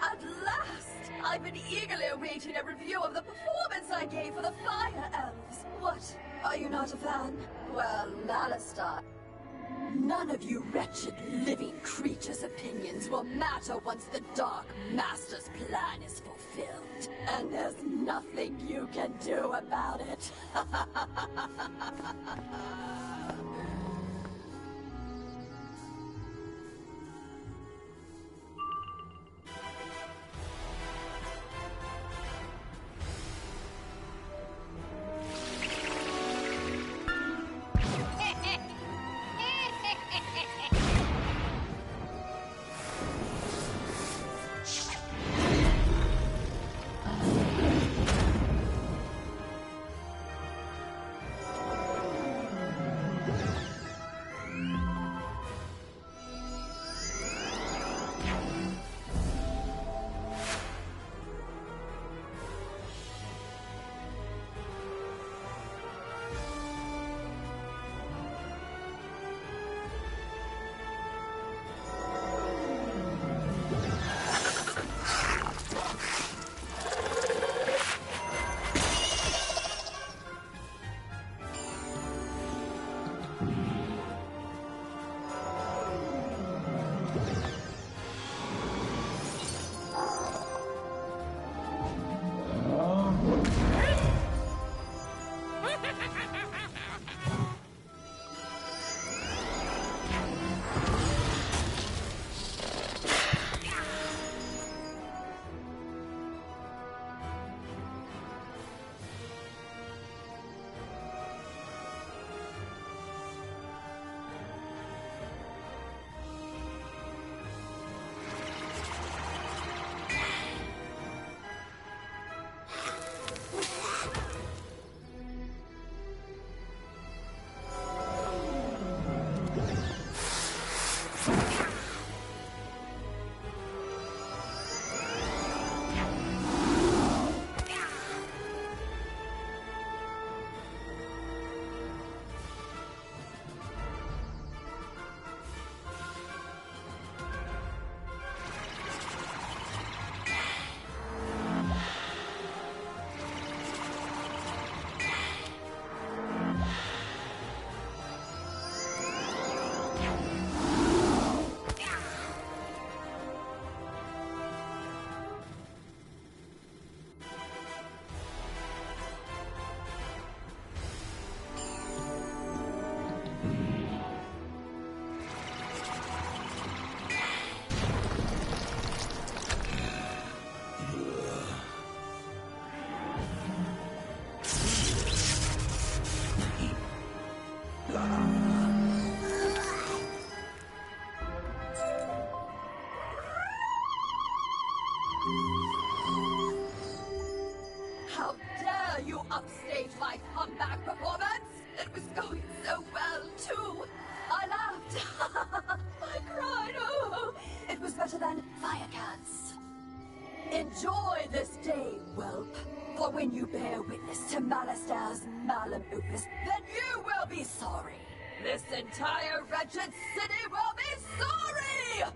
At last! I've been eagerly awaiting a review of the performance I gave for the Fire Elves. What? Are you not a fan? Well, Alistair, none of you wretched living creatures' opinions will matter once the Dark Master's plan is fulfilled. And there's nothing you can do about it. Enjoy this day, whelp. For when you bear witness to Malistair's malum opus, then you will be sorry. This entire wretched city will be sorry!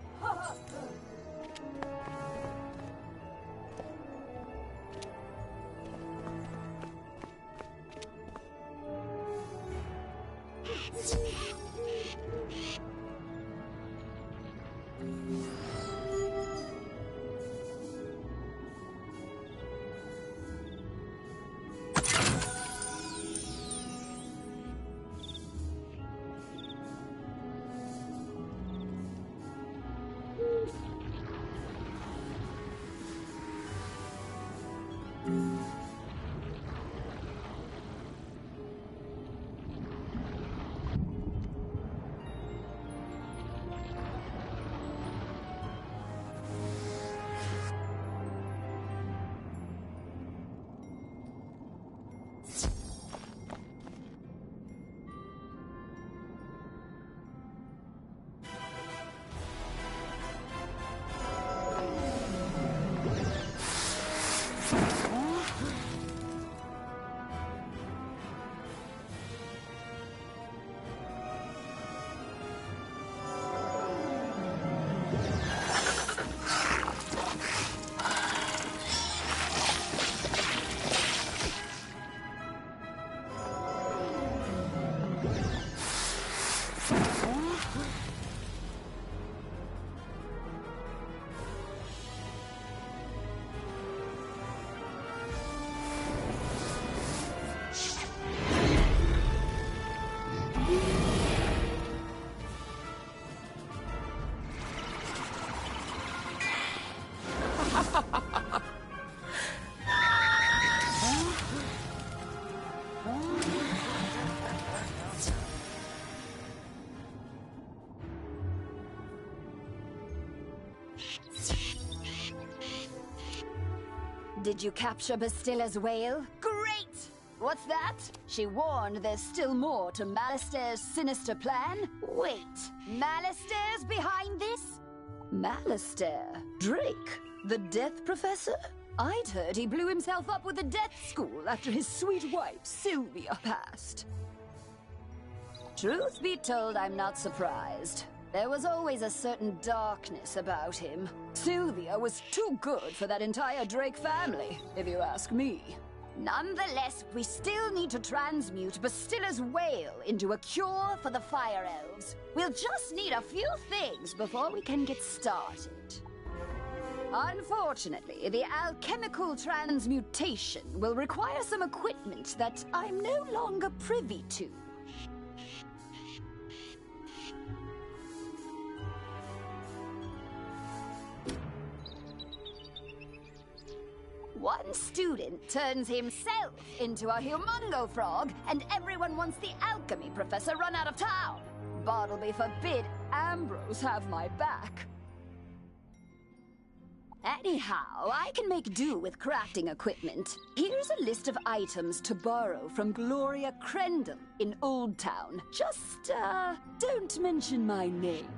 Did you capture Bastilla's whale? Great! What's that? She warned there's still more to Malister's sinister plan? Wait, Malister's behind this? Malister? Drake? The Death Professor? I'd heard he blew himself up with the Death School after his sweet wife, Sylvia, passed. Truth be told, I'm not surprised. There was always a certain darkness about him. Sylvia was too good for that entire Drake family, if you ask me. Nonetheless, we still need to transmute Bastilla's whale into a cure for the Fire Elves. We'll just need a few things before we can get started. Unfortunately, the alchemical transmutation will require some equipment that I'm no longer privy to. One student turns himself into a humongo frog, and everyone wants the alchemy professor run out of town. Bartleby forbid Ambrose have my back. Anyhow, I can make do with crafting equipment. Here's a list of items to borrow from Gloria Crendel in Old Town. Just, don't mention my name.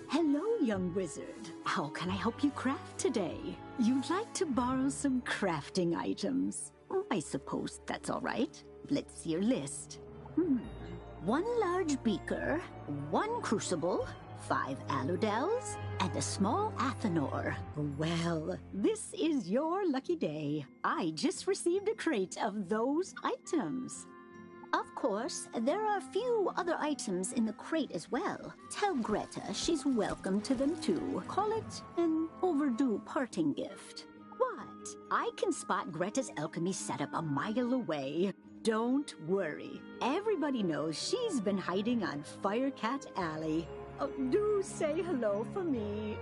Hello, young wizard. How can I help you craft today? You'd like to borrow some crafting items. I suppose that's all right. Let's see your list. One large beaker, one crucible, 5 aludels, and a small athanor. Well, this is your lucky day. I just received a crate of those items. Of course, there are a few other items in the crate as well. Tell Greta she's welcome to them too. Call it an overdue parting gift. What? I can spot Greta's alchemy setup a mile away. Don't worry. Everybody knows she's been hiding on Firecat Alley. Oh, do say hello for me.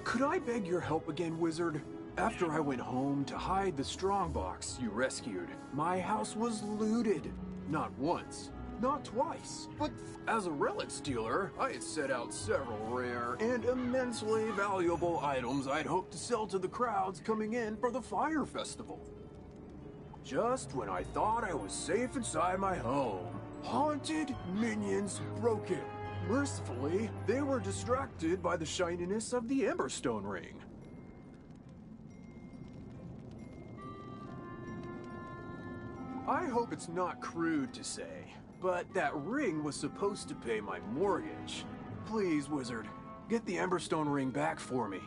Could I beg your help again, Wizard? After I went home to hide the strongbox you rescued, my house was looted. Not once, not twice. But as a relic stealer, I had set out several rare and immensely valuable items I'd hoped to sell to the crowds coming in for the Fire Festival. Just when I thought I was safe inside my home, haunted minions broke in. Mercifully, they were distracted by the shininess of the Emberstone ring. I hope it's not crude to say, but that ring was supposed to pay my mortgage. Please, Wizard, get the Emberstone ring back for me.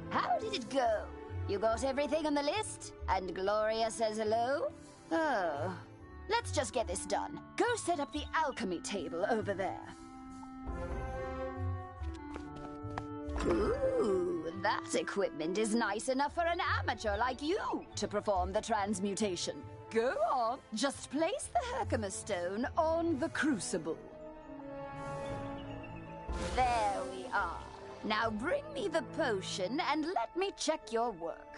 How did it go? You got everything on the list? And Gloria says hello? Oh. Let's just get this done. Go set up the alchemy table over there. Ooh, that equipment is nice enough for an amateur like you to perform the transmutation. Go on, just place the Herkimer stone on the crucible. There we are. Now bring me the potion and let me check your work.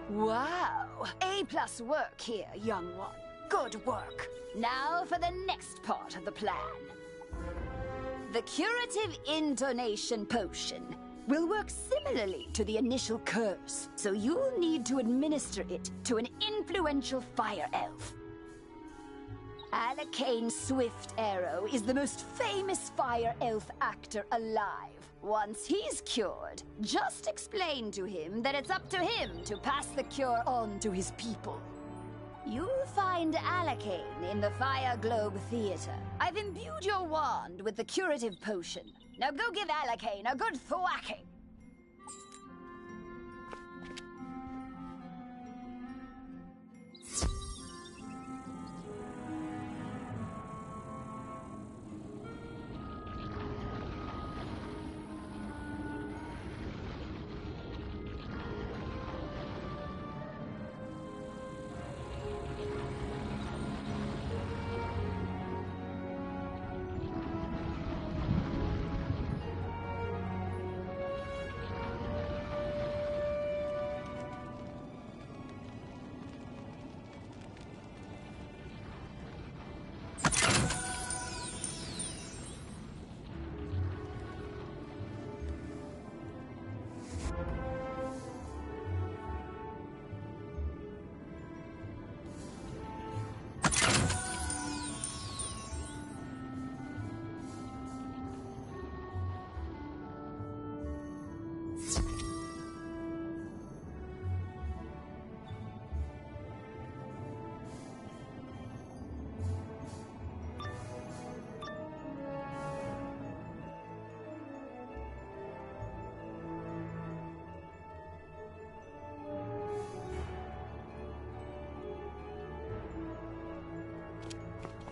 Wow! A+ work here, young one. Good work. Now for the next part of the plan. The curative intonation potion will work similarly to the initial curse, so you'll need to administer it to an influential fire elf. Alicane Swiftarrow is the most famous fire elf actor alive. Once he's cured, just explain to him that it's up to him to pass the cure on to his people. You'll find Alicane in the Fire Globe Theater. I've imbued your wand with the curative potion. Now go give Alicane a good thwacking.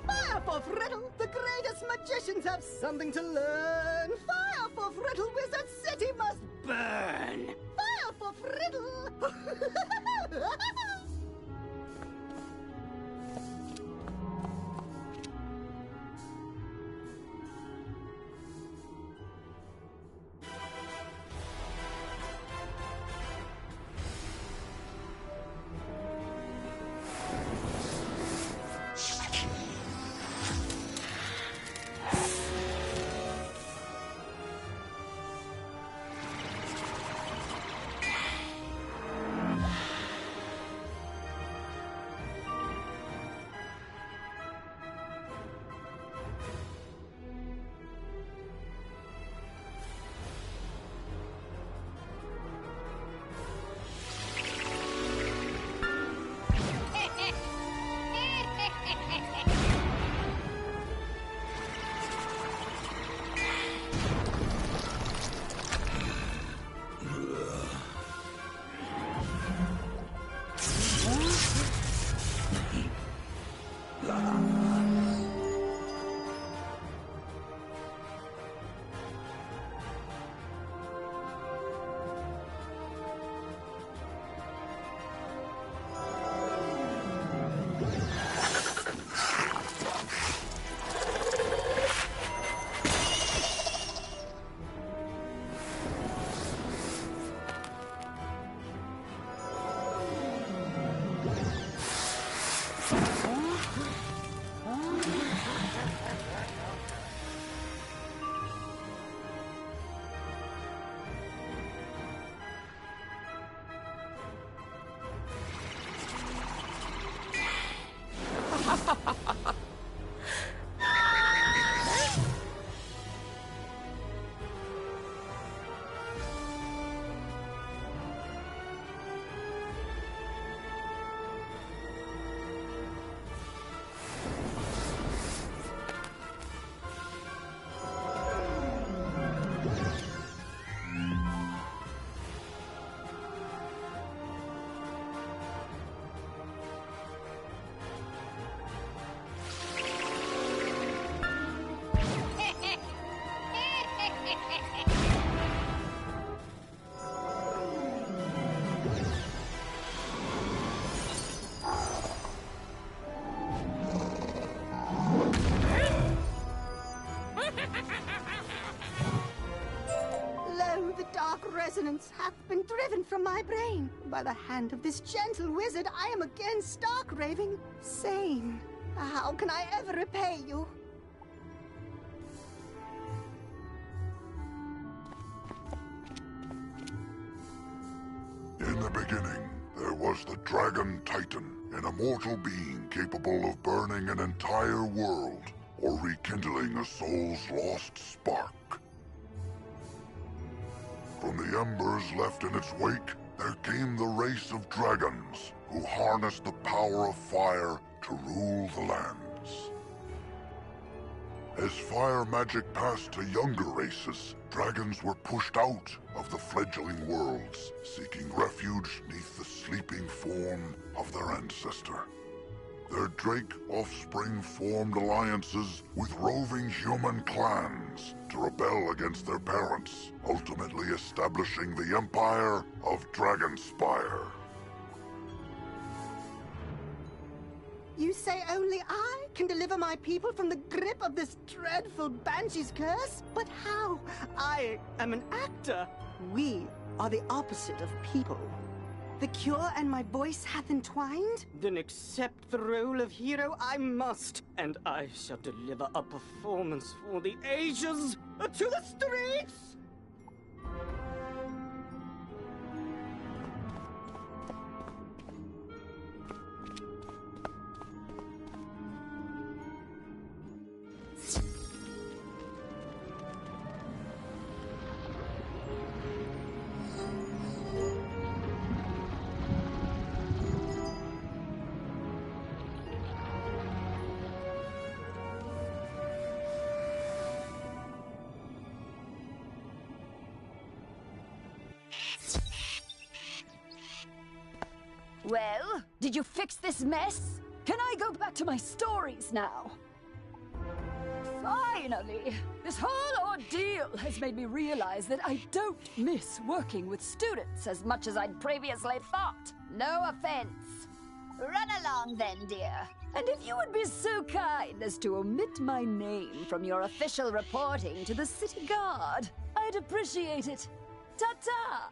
Fire for Friddle! The greatest magicians have something to learn! Fire for Friddle! Wizard City must burn! Fire for Friddle! Lo, the dark resonance hath been driven from my brain. By the hand of this gentle wizard, I am again stark raving sane. How can I ever repay you? In the beginning, there was the Dragon Titan, an immortal being capable of burning an entire world or rekindling a soul's lost spark. From the embers left in its wake, there came the race of dragons who harnessed the power of fire to rule the lands. As fire magic passed to younger races, dragons were pushed out of the fledgling worlds, seeking refuge neath the sleeping form of their ancestor. Their drake offspring formed alliances with roving human clans to rebel against their parents, ultimately establishing the empire of Dragonspire. You say only I can deliver my people from the grip of this dreadful Banshee's curse? But how? I am an actor. We are the opposite of people. The cure and my voice hath entwined? Then accept the role of hero I must, and I shall deliver a performance for the ages to the streets! Well, did you fix this mess? Can I go back to my stories now? Finally! This whole ordeal has made me realize that I don't miss working with students as much as I'd previously thought. No offense. Run along then, dear. And if you would be so kind as to omit my name from your official reporting to the City Guard, I'd appreciate it. Ta-ta!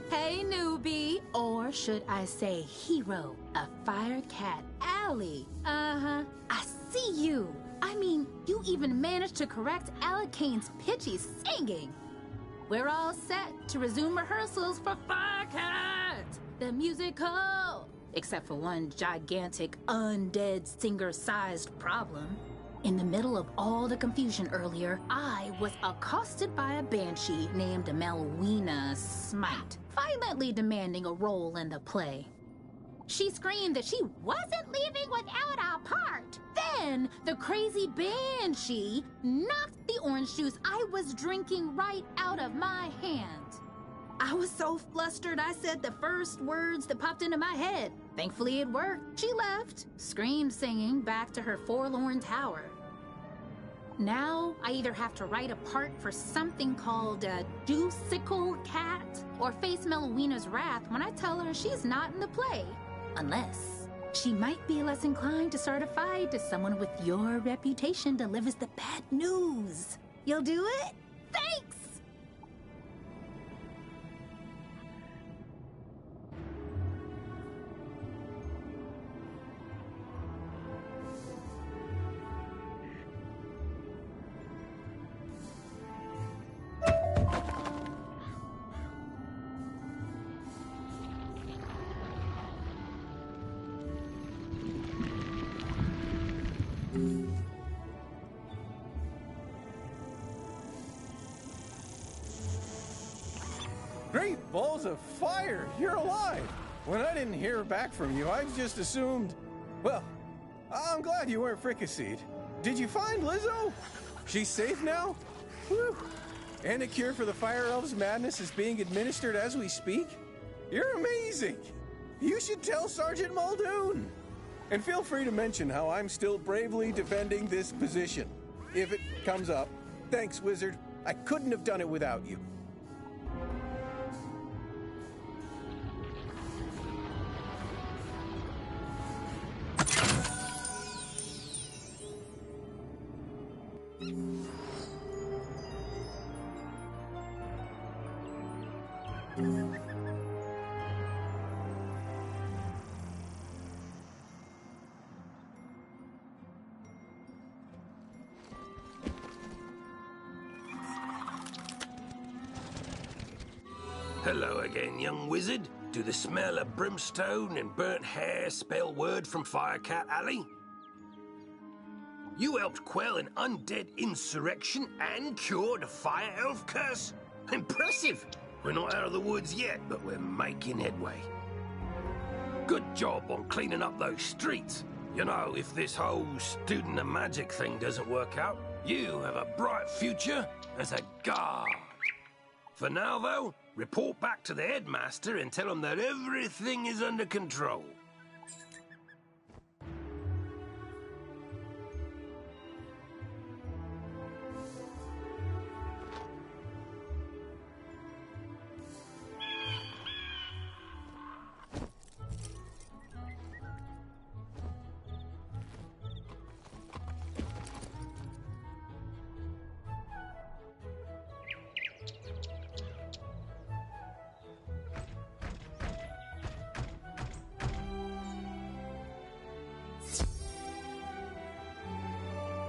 Hey, newbie, or should I say hero of Firecat Alley. I see you. I mean, you even managed to correct Alicane's pitchy singing. We're all set to resume rehearsals for Firecat, the musical. Except for one gigantic undead singer-sized problem. In the middle of all the confusion earlier, I was accosted by a banshee named Melwina Smite, violently demanding a role in the play. She screamed that she wasn't leaving without a part. Then, the crazy banshee knocked the orange juice I was drinking right out of my hand. I was so flustered I said the first words that popped into my head. Thankfully it worked. She left, screamed singing back to her forlorn tower. Now, I either have to write a part for something called a Deucical Cat, or face Melwina's wrath when I tell her she's not in the play. Unless she might be less inclined to start a fight if someone with your reputation delivers the bad news. You'll do it? Thanks! Great balls of fire! You're alive! When I didn't hear back from you, I just assumed... Well, I'm glad you weren't fricasseed. Did you find Lizzo? She's safe now? Whew. And a cure for the Fire Elves' madness is being administered as we speak? You're amazing! You should tell Sergeant Muldoon! And feel free to mention how I'm still bravely defending this position. If it comes up. Thanks, Wizard. I couldn't have done it without you. Hello again, young wizard. Do the smell of brimstone and burnt hair spell word from Firecat Alley? You helped quell an undead insurrection and cured a fire elf curse? Impressive! We're not out of the woods yet, but we're making headway. Good job on cleaning up those streets. You know, if this whole student of magic thing doesn't work out, you have a bright future as a guard. For now, though, report back to the headmaster and tell him that everything is under control.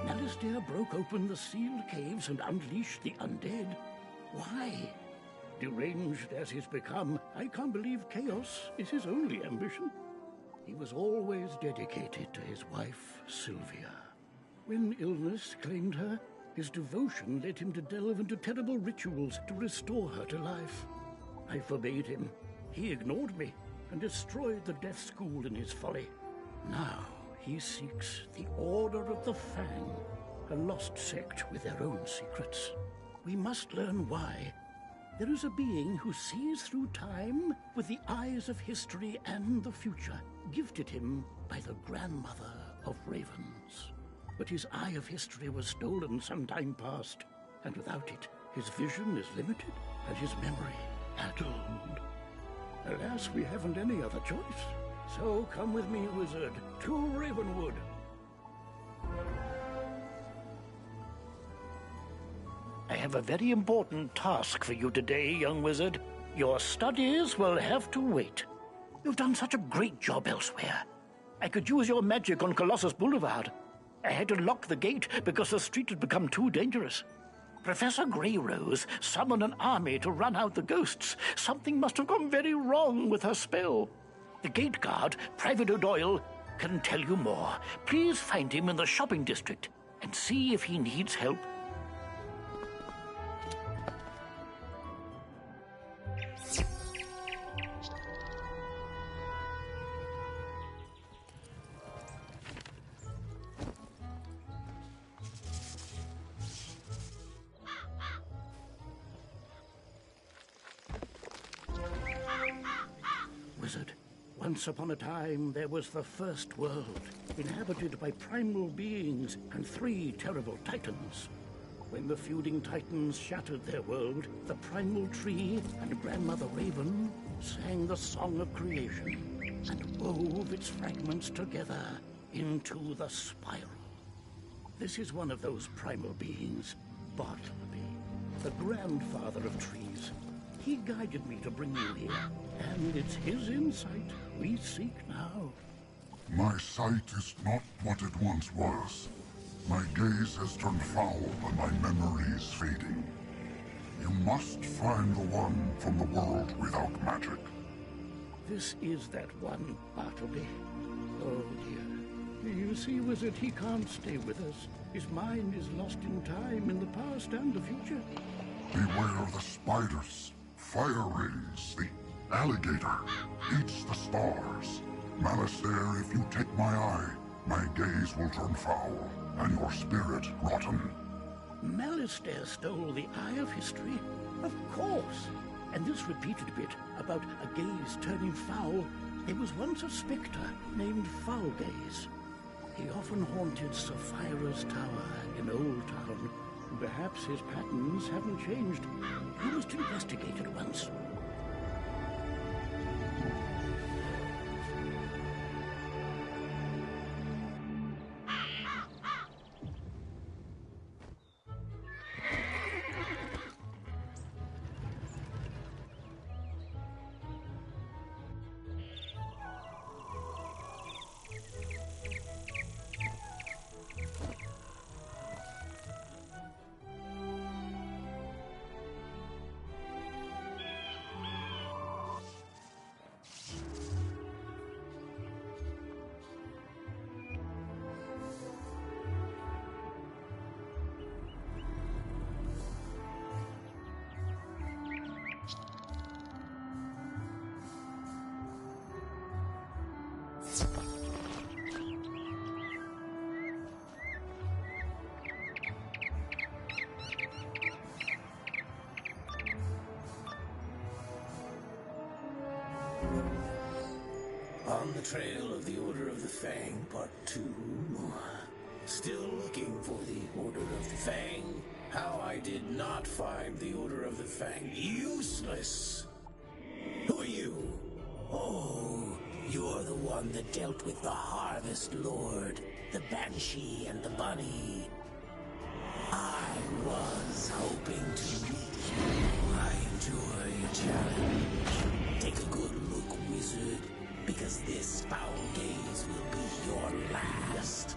Alistair broke open the sealed caves and unleashed the undead. Why? Deranged as he's become, I can't believe chaos is his only ambition. He was always dedicated to his wife, Sylvia. When illness claimed her, his devotion led him to delve into terrible rituals to restore her to life. I forbade him. He ignored me and destroyed the death school in his folly. Now he seeks the Order of the Fang, a lost sect with their own secrets. We must learn why. There is a being who sees through time with the eyes of history and the future, gifted him by the grandmother of ravens. But his eye of history was stolen some time past, and without it, his vision is limited and his memory addled. Alas, we haven't any other choice. So come with me, wizard, to Ravenwood. I have a very important task for you today, young wizard. Your studies will have to wait. You've done such a great job elsewhere. I could use your magic on Colossus Boulevard. I had to lock the gate because the street had become too dangerous. Professor Greyrose summoned an army to run out the ghosts. Something must have gone very wrong with her spell. The gate guard, Private O'Doyle, can tell you more. Please find him in the shopping district and see if he needs help. Wizard, once upon a time there was the first world, inhabited by primal beings and 3 terrible titans. When the feuding titans shattered their world, the primal tree and Grandmother Raven sang the song of creation and wove its fragments together into the spiral. This is one of those primal beings, Bartleby, the grandfather of trees. He guided me to bring you here, and it's his insight we seek now. My sight is not what it once was. My gaze has turned foul, and my memory is fading. You must find the one from the world without magic. This is that one, Bartleby. Oh, dear. You see, Wizard, he can't stay with us. His mind is lost in time, in the past and the future. Beware of the spiders. Fire rays, the alligator, eats the stars. Malistaire, if you take my eye, my gaze will turn foul, and your spirit rotten. Malistaire stole the eye of history? Of course. And this repeated bit about a gaze turning foul, there was once a spectre named Foulgaze. He often haunted Sapphira's tower in Old Town. Perhaps his patterns haven't changed. You must investigate it once. On the trail of the Order of the Fang, Part 2. Still looking for the Order of the Fang. How I did not find the Order of the Fang useless. Who are you? Oh, you're the one that dealt with the Harvest Lord, the Banshee and the Bunny. I was hoping to meet you. I enjoy a challenge. Take a good look, wizard, because this foul gaze will be your last.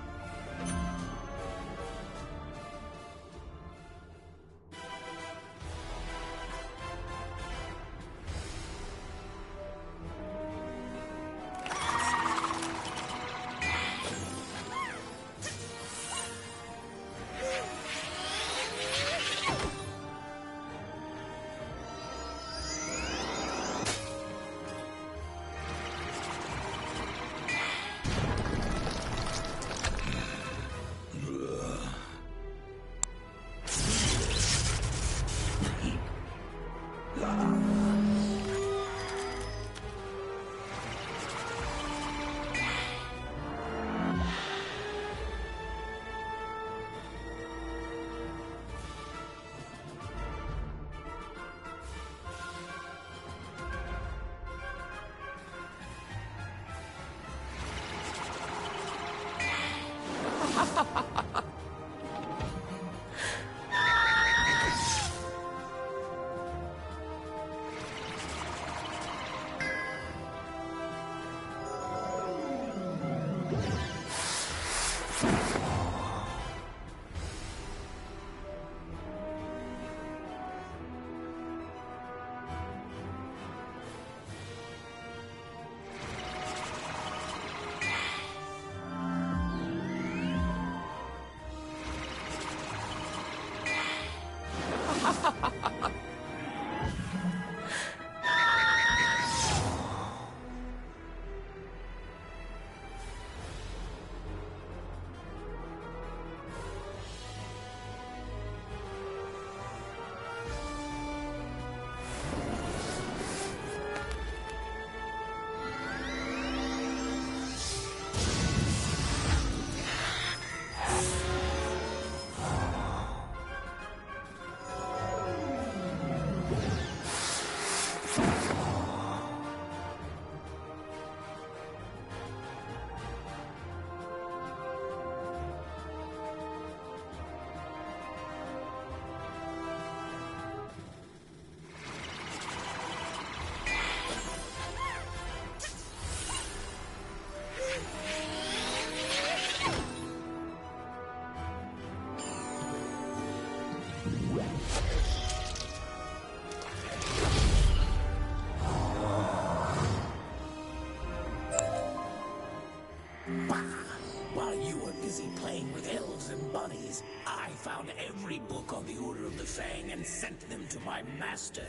While you were busy playing with elves and bunnies, I found every book on the Order of the Fang and sent them to my master.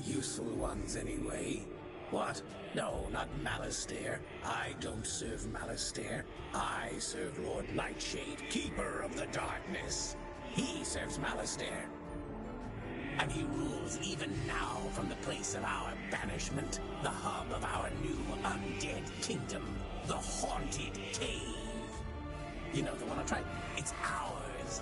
useful ones anyway. What? No, not Malastare. I don't serve Malastare. I serve Lord Nightshade, Keeper of the Darkness. He serves Malastare. And he rules even now from the place of our banishment, the hub of our new undead kingdom, the Haunted Cave. You know the one I tried? It's ours.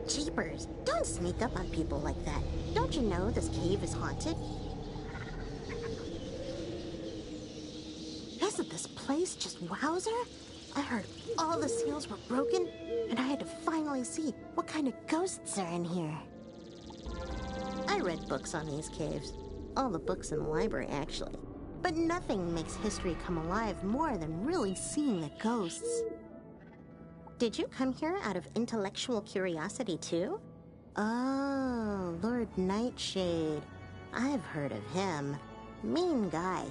Jeepers, don't sneak up on people like that. Don't you know this cave is haunted? Isn't this place just wowzer? I heard all the seals were broken, and I had to finally see what kind of ghosts are in here. I read books on these caves. All the books in the library, actually. But nothing makes history come alive more than really seeing the ghosts. Did you come here out of intellectual curiosity, too? Oh, Lord Nightshade. I've heard of him. Mean guy.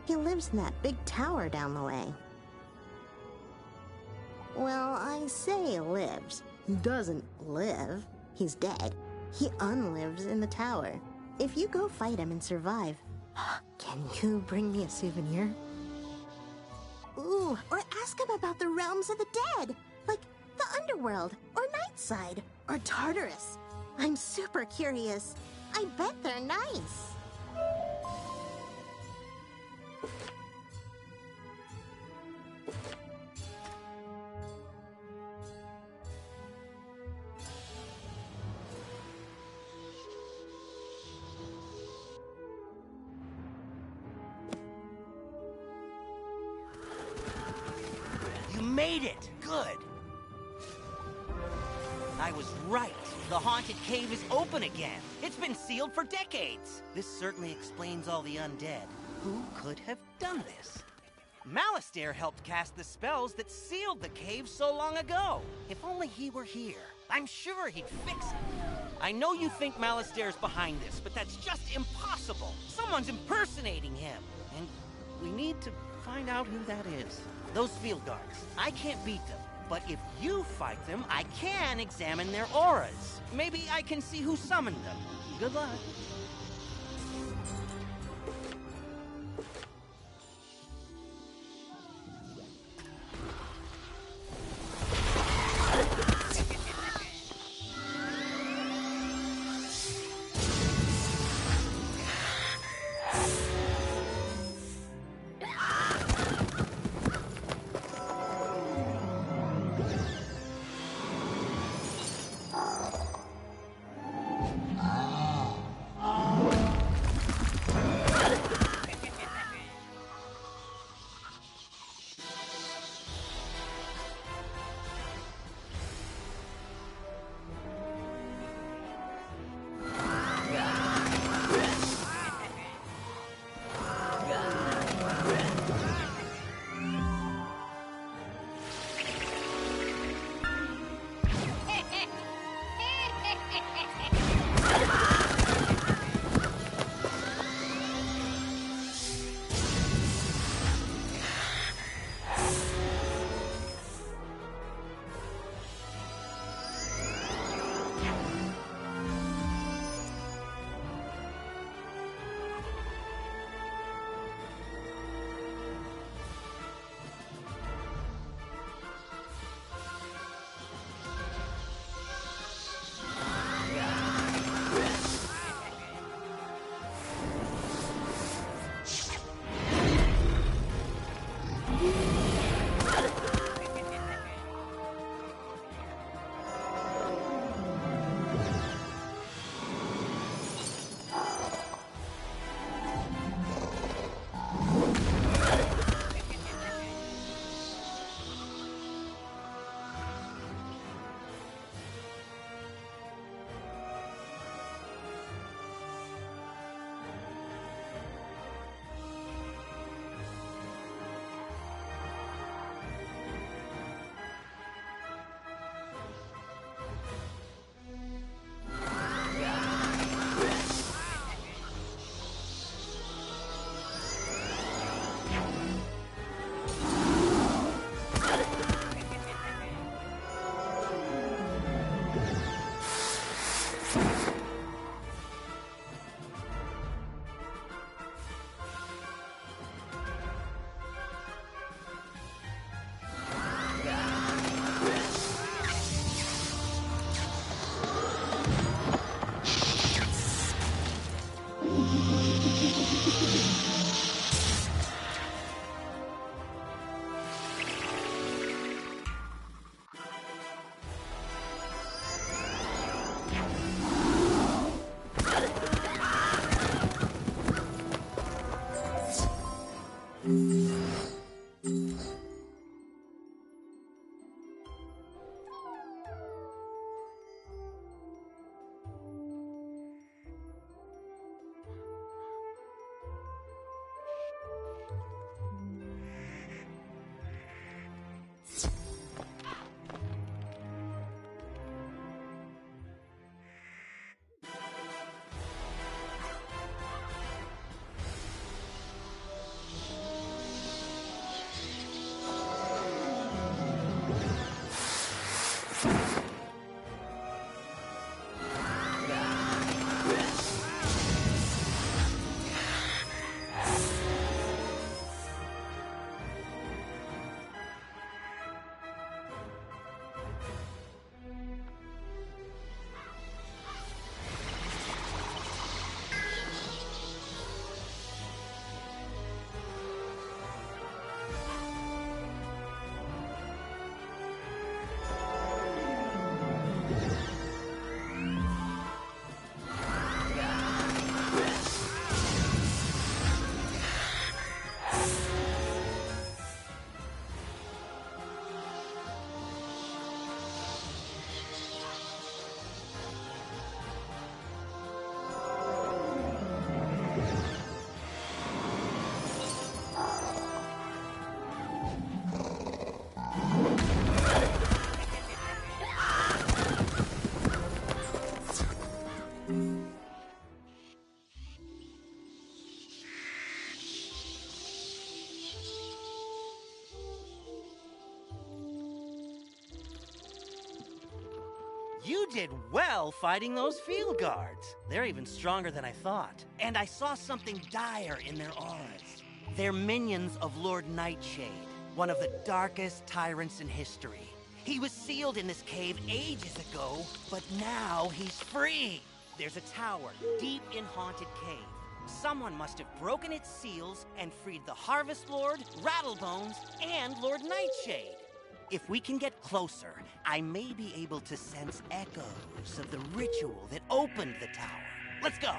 He lives in that big tower down the way. Well, I say lives. Doesn't live. He's dead. He unlives in the tower. If you go fight him and survive, can you bring me a souvenir? Ooh, or ask him about the realms of the dead, like the underworld, or Nightside, or Tartarus. I'm super curious. I bet they're nice. Made it! Good! I was right. The haunted cave is open again. It's been sealed for decades. This certainly explains all the undead. Who could have done this? Malastare helped cast the spells that sealed the cave so long ago. If only he were here. I'm sure he'd fix it. I know you think Malastare's behind this, but that's just impossible. Someone's impersonating him. And we need to find out who that is. Those field guards, I can't beat them. But if you fight them, I can examine their auras. Maybe I can see who summoned them. Good luck. did well fighting those field guards. They're even stronger than I thought. And I saw something dire in their auras. They're minions of Lord Nightshade, one of the darkest tyrants in history. He was sealed in this cave ages ago, but now he's free. There's a tower deep in Haunted Cave. Someone must have broken its seals and freed the Harvest Lord, Rattlebones, and Lord Nightshade. If we can get closer, I may be able to sense echoes of the ritual that opened the tower. Let's go!